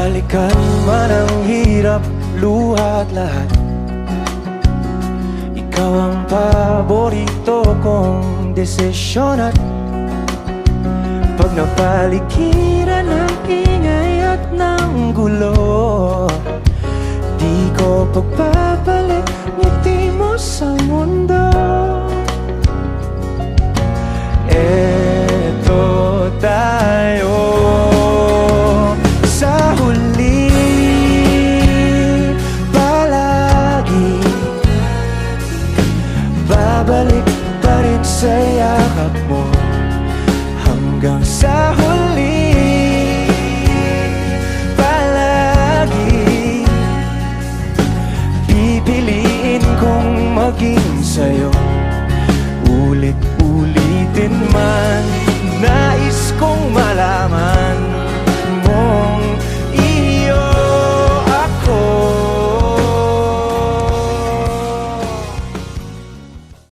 Balikan man ang hirap, luha at lahat, ikaw ang paborito kong desisyon. At pag napaligiran ng ingay at ng gulo, di ko pagbabalik ngiti mo sa